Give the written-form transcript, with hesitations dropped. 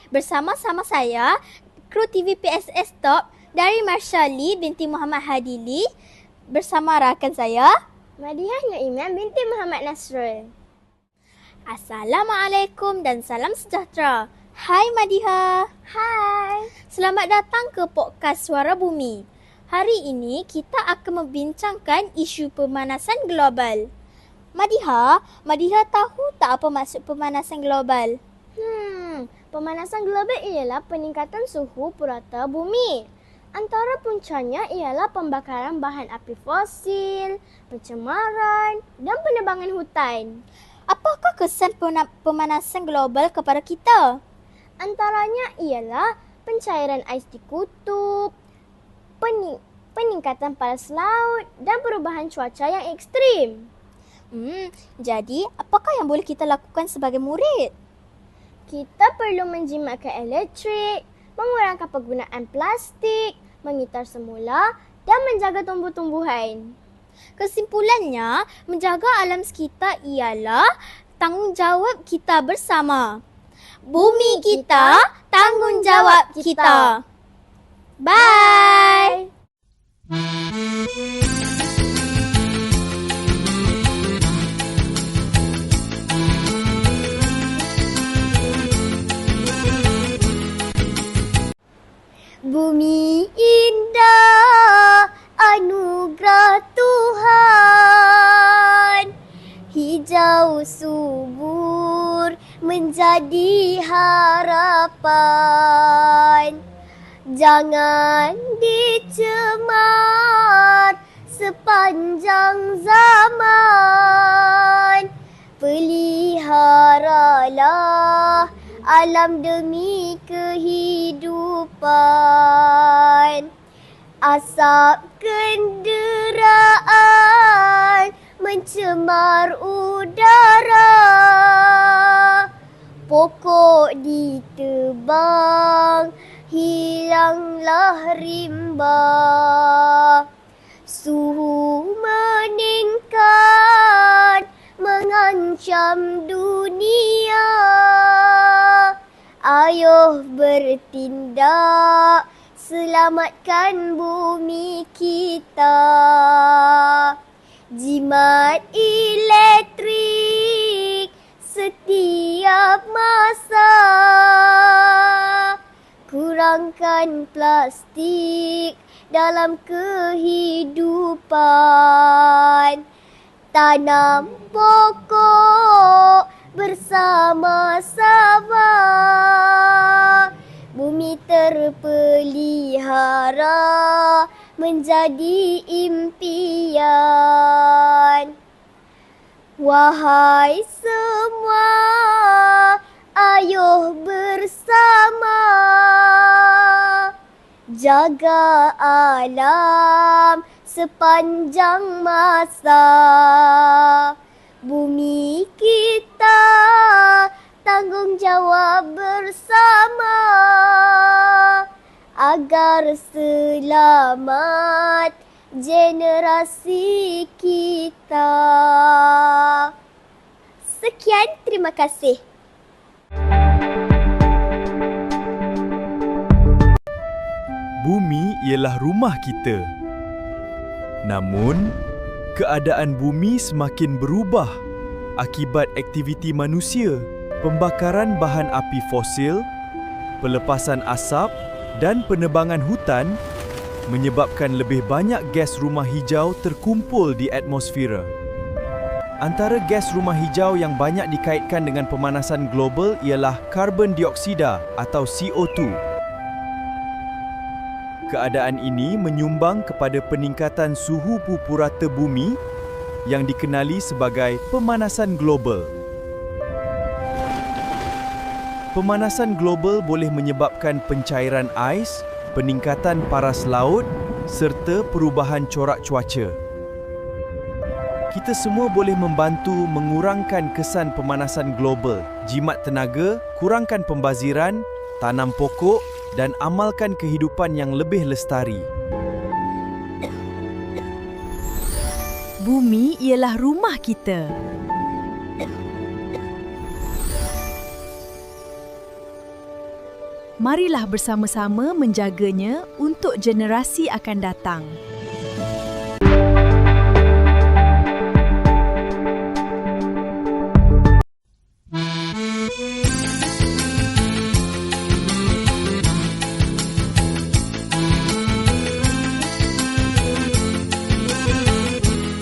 Bersama-sama saya, kru TV PSS Top dari Marsha Lee binti Muhammad Hadili bersama rakan saya, Madihah Naiman binti Muhammad Nasrul. Assalamualaikum dan salam sejahtera. Hai Madihah. Hai. Selamat datang ke podcast Suara Bumi. Hari ini kita akan membincangkan isu pemanasan global. Madihah tahu tak apa maksud pemanasan global? Pemanasan global ialah peningkatan suhu purata bumi. Antara puncanya ialah pembakaran bahan api fosil, pencemaran dan penebangan hutan. Apakah kesan pemanasan global kepada kita? Antaranya ialah pencairan ais di kutub, peningkatan paras laut dan perubahan cuaca yang ekstrim. Jadi apakah yang boleh kita lakukan sebagai murid? Kita perlu menjimatkan elektrik, mengurangkan penggunaan plastik, mengitar semula dan menjaga tumbuh-tumbuhan. Kesimpulannya, menjaga alam sekitar ialah tanggungjawab kita bersama. Bumi kita, tanggungjawab kita. Bye. Bumi indah, anugerah Tuhan. Hijau subur menjadi harapan. Jangan dicemar sepanjang zaman. Peliharalah alam demi kehidupan. Asap kenderaan mencemar udara. Pokok ditebang, hilanglah rimba. Suhu meningkat, mengancam dunia. Ayo bertindak, selamatkan bumi kita. Jimat elektrik setiap masa. Kurangkan plastik dalam kehidupan. Tanam pokok bersama-sama. Bumi terpelihara menjadi impian. Wahai semua, ayo bersama jaga alam sepanjang masa. Bumi kita, tanggungjawab bersama agar selamat generasi kita. Sekian, terima kasih. Bumi ialah rumah kita. Namun, keadaan bumi semakin berubah akibat aktiviti manusia, pembakaran bahan api fosil, pelepasan asap dan penebangan hutan menyebabkan lebih banyak gas rumah hijau terkumpul di atmosfera. Antara gas rumah hijau yang banyak dikaitkan dengan pemanasan global ialah karbon dioksida atau CO2. Keadaan ini menyumbang kepada peningkatan suhu purata bumi yang dikenali sebagai pemanasan global. Pemanasan global boleh menyebabkan pencairan ais, peningkatan paras laut serta perubahan corak cuaca. Kita semua boleh membantu mengurangkan kesan pemanasan global. Jimat tenaga, kurangkan pembaziran, tanam pokok dan amalkan kehidupan yang lebih lestari. Bumi ialah rumah kita. Marilah bersama-sama menjaganya untuk generasi akan datang.